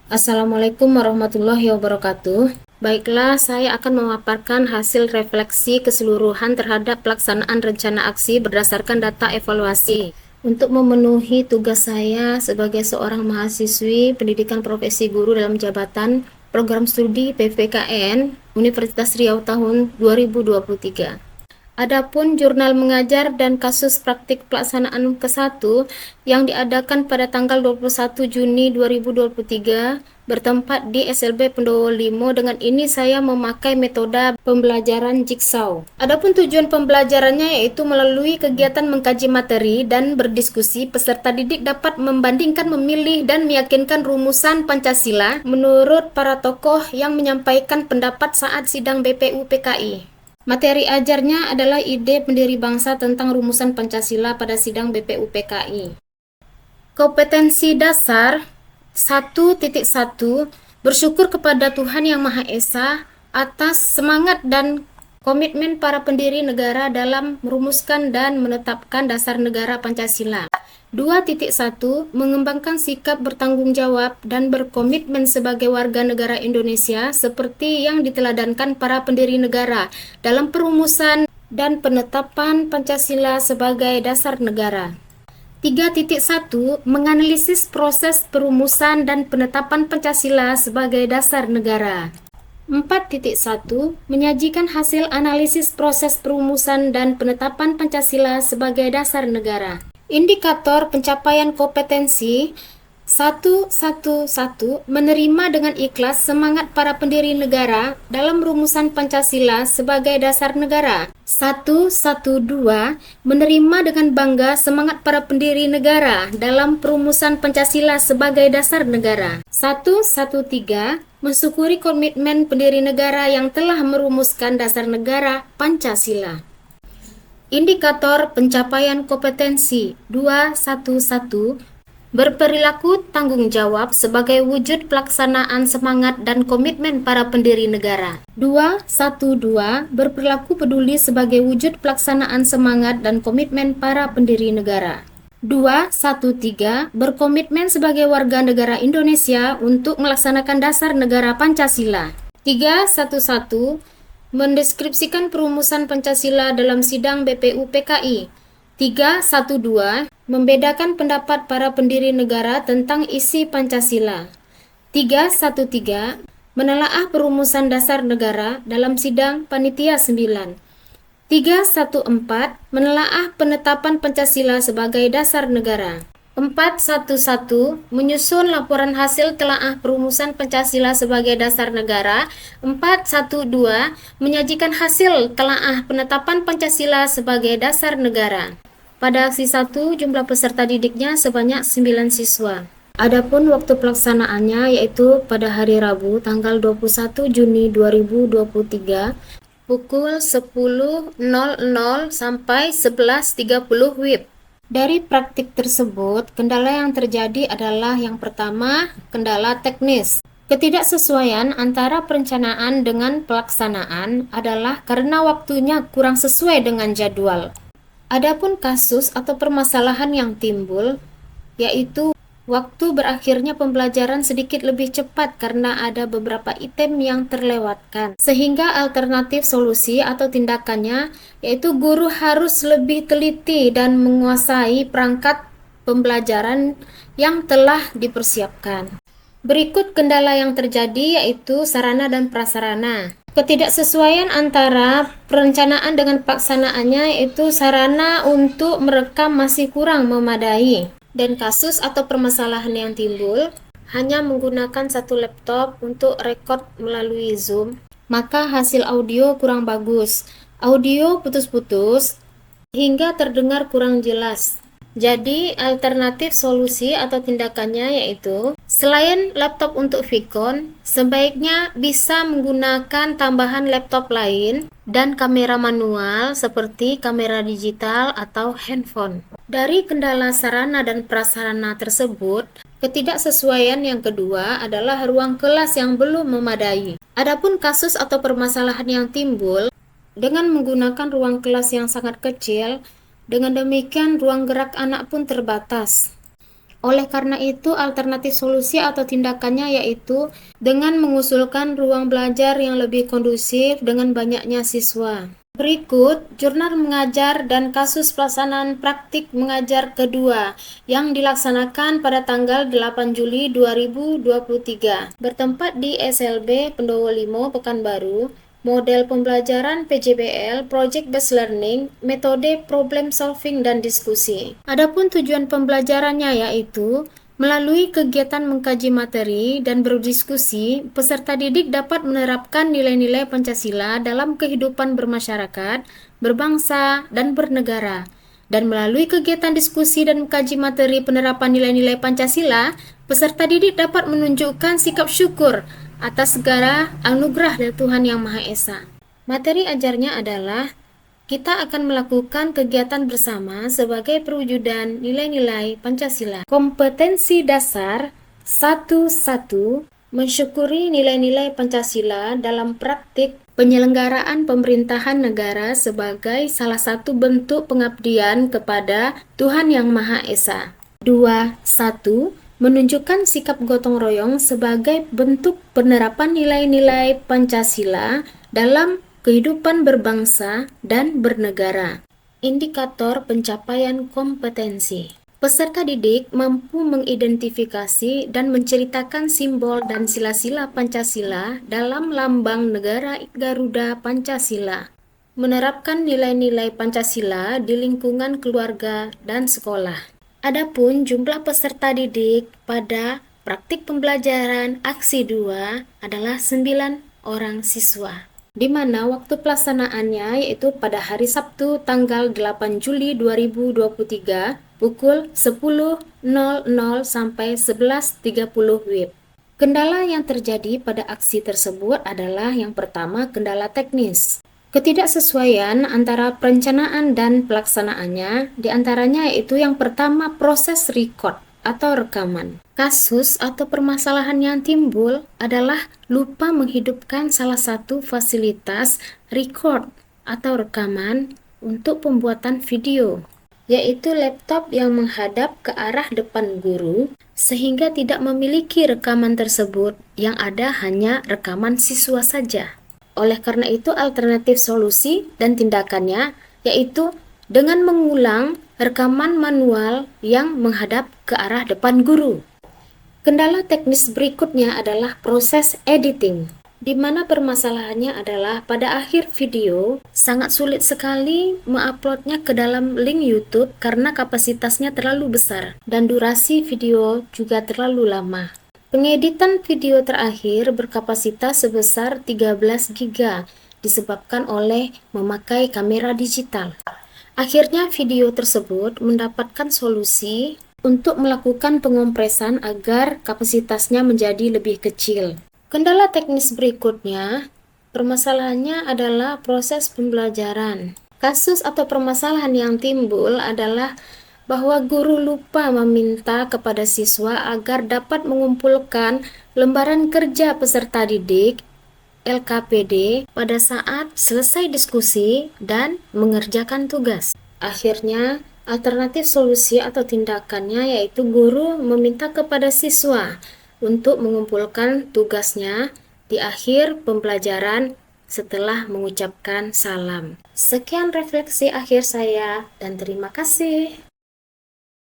Assalamualaikum warahmatullahi wabarakatuh. Baiklah, saya akan memaparkan hasil refleksi keseluruhan terhadap pelaksanaan rencana aksi berdasarkan data evaluasi. Untuk memenuhi tugas saya sebagai seorang mahasiswi pendidikan profesi guru dalam jabatan program studi PPKN Universitas Riau tahun 2023. Adapun jurnal mengajar dan kasus praktik pelaksanaan ke-1 yang diadakan pada tanggal 21 Juni 2023 bertempat di SLB Pendowo Limo. Dengan ini saya memakai metode pembelajaran jigsaw. Adapun tujuan pembelajarannya yaitu melalui kegiatan mengkaji materi dan berdiskusi, peserta didik dapat membandingkan, memilih, dan meyakinkan rumusan Pancasila menurut para tokoh yang menyampaikan pendapat saat sidang BPU PKI. Materi ajarnya adalah ide pendiri bangsa tentang rumusan Pancasila pada sidang BPU PKI. Kompetensi dasar 1.1 bersyukur kepada Tuhan Yang Maha Esa atas semangat dan komitmen para pendiri negara dalam merumuskan dan menetapkan dasar negara Pancasila. 2.1 mengembangkan sikap bertanggung jawab dan berkomitmen sebagai warga negara Indonesia seperti yang diteladankan para pendiri negara dalam perumusan dan penetapan Pancasila sebagai dasar negara. 3.1 menganalisis proses perumusan dan penetapan Pancasila sebagai dasar negara. 4.1 menyajikan hasil analisis proses perumusan dan penetapan Pancasila sebagai dasar negara. Indikator pencapaian kompetensi 111 menerima dengan ikhlas semangat para pendiri negara dalam rumusan Pancasila sebagai dasar negara. 112 menerima dengan bangga semangat para pendiri negara dalam perumusan Pancasila sebagai dasar negara. 113 mensyukuri komitmen pendiri negara yang telah merumuskan dasar negara Pancasila. Indikator pencapaian kompetensi 211 berperilaku tanggung jawab sebagai wujud pelaksanaan semangat dan komitmen para pendiri negara. 212 berperilaku peduli sebagai wujud pelaksanaan semangat dan komitmen para pendiri negara. 213 berkomitmen sebagai warga negara Indonesia untuk melaksanakan dasar negara Pancasila. 311 mendeskripsikan perumusan Pancasila dalam sidang BPU PKI. 312 membedakan pendapat para pendiri negara tentang isi Pancasila. 313 menelaah perumusan dasar negara dalam sidang Panitia 9. 314 menelaah penetapan Pancasila sebagai dasar negara. 411 menyusun laporan hasil telaah perumusan Pancasila sebagai dasar negara. 412 menyajikan hasil telaah penetapan Pancasila sebagai dasar negara. Pada aksi 1, jumlah peserta didiknya sebanyak 9 siswa. Adapun waktu pelaksanaannya yaitu pada hari Rabu tanggal 21 Juni 2023 pukul 10.00 sampai 11.30 WIB. Dari praktik tersebut, kendala yang terjadi adalah yang pertama, kendala teknis. Ketidaksesuaian antara perencanaan dengan pelaksanaan adalah karena waktunya kurang sesuai dengan jadwal. Adapun kasus atau permasalahan yang timbul, yaitu waktu berakhirnya pembelajaran sedikit lebih cepat karena ada beberapa item yang terlewatkan. Sehingga alternatif solusi atau tindakannya yaitu guru harus lebih teliti dan menguasai perangkat pembelajaran yang telah dipersiapkan. Berikut kendala yang terjadi yaitu sarana dan prasarana. Ketidaksesuaian antara perencanaan dengan pelaksanaannya yaitu sarana untuk merekam masih kurang memadai. Dan kasus atau permasalahan yang timbul hanya menggunakan satu laptop untuk rekod melalui Zoom, maka hasil audio kurang bagus, audio putus-putus hingga terdengar kurang jelas. Jadi alternatif solusi atau tindakannya yaitu selain laptop untuk Vicon, sebaiknya bisa menggunakan tambahan laptop lain dan kamera manual seperti kamera digital atau handphone. Dari kendala sarana dan prasarana tersebut, ketidaksesuaian yang kedua adalah ruang kelas yang belum memadai. Adapun kasus atau permasalahan yang timbul dengan menggunakan ruang kelas yang sangat kecil, dengan demikian ruang gerak anak pun terbatas. Oleh karena itu, alternatif solusi atau tindakannya yaitu dengan mengusulkan ruang belajar yang lebih kondusif dengan banyaknya siswa. Berikut jurnal mengajar dan kasus pelaksanaan praktik mengajar kedua yang dilaksanakan pada tanggal 8 Juli 2023. Bertempat di SLB Pendowo Limo, Pekanbaru. Model pembelajaran PJBL, Project Based Learning, metode problem solving dan diskusi. Adapun tujuan pembelajarannya yaitu melalui kegiatan mengkaji materi dan berdiskusi, peserta didik dapat menerapkan nilai-nilai Pancasila dalam kehidupan bermasyarakat, berbangsa, dan bernegara. Dan melalui kegiatan diskusi dan mengkaji materi penerapan nilai-nilai Pancasila, peserta didik dapat menunjukkan sikap syukur atas segala anugerah dari Tuhan Yang Maha Esa. Materi ajarnya adalah kita akan melakukan kegiatan bersama sebagai perwujudan nilai-nilai Pancasila. Kompetensi dasar 1.1 mensyukuri nilai-nilai Pancasila dalam praktik penyelenggaraan pemerintahan negara sebagai salah satu bentuk pengabdian kepada Tuhan Yang Maha Esa. 2.1 menunjukkan sikap gotong royong sebagai bentuk penerapan nilai-nilai Pancasila dalam kehidupan berbangsa dan bernegara. Indikator pencapaian kompetensi. Peserta didik mampu mengidentifikasi dan menceritakan simbol dan sila-sila Pancasila dalam lambang negara Garuda Pancasila. Menerapkan nilai-nilai Pancasila di lingkungan keluarga dan sekolah. Adapun jumlah peserta didik pada praktik pembelajaran aksi 2 adalah 9 orang siswa, di mana waktu pelaksanaannya yaitu pada hari Sabtu tanggal 8 Juli 2023 pukul 10.00 sampai 11.30 WIB. Kendala yang terjadi pada aksi tersebut adalah yang pertama kendala teknis. Ketidaksesuaian antara perencanaan dan pelaksanaannya, diantaranya yaitu yang pertama proses record atau rekaman. Kasus atau permasalahan yang timbul adalah lupa menghidupkan salah satu fasilitas record atau rekaman untuk pembuatan video, yaitu laptop yang menghadap ke arah depan guru sehingga tidak memiliki rekaman tersebut, yang ada hanya rekaman siswa saja. Oleh karena itu, alternatif solusi dan tindakannya yaitu dengan mengulang rekaman manual yang menghadap ke arah depan guru. Kendala teknis berikutnya adalah proses editing, di mana permasalahannya adalah pada akhir video sangat sulit sekali menguploadnya ke dalam link YouTube karena kapasitasnya terlalu besar dan durasi video juga terlalu lama. Pengeditan video terakhir berkapasitas sebesar 13 GB disebabkan oleh memakai kamera digital. Akhirnya video tersebut mendapatkan solusi untuk melakukan pengompresan agar kapasitasnya menjadi lebih kecil. Kendala teknis berikutnya, permasalahannya adalah proses pembelajaran. Kasus atau permasalahan yang timbul adalah bahwa guru lupa meminta kepada siswa agar dapat mengumpulkan lembaran kerja peserta didik LKPD pada saat selesai diskusi dan mengerjakan tugas. Akhirnya, alternatif solusi atau tindakannya yaitu guru meminta kepada siswa untuk mengumpulkan tugasnya di akhir pembelajaran setelah mengucapkan salam. Sekian refleksi akhir saya dan terima kasih.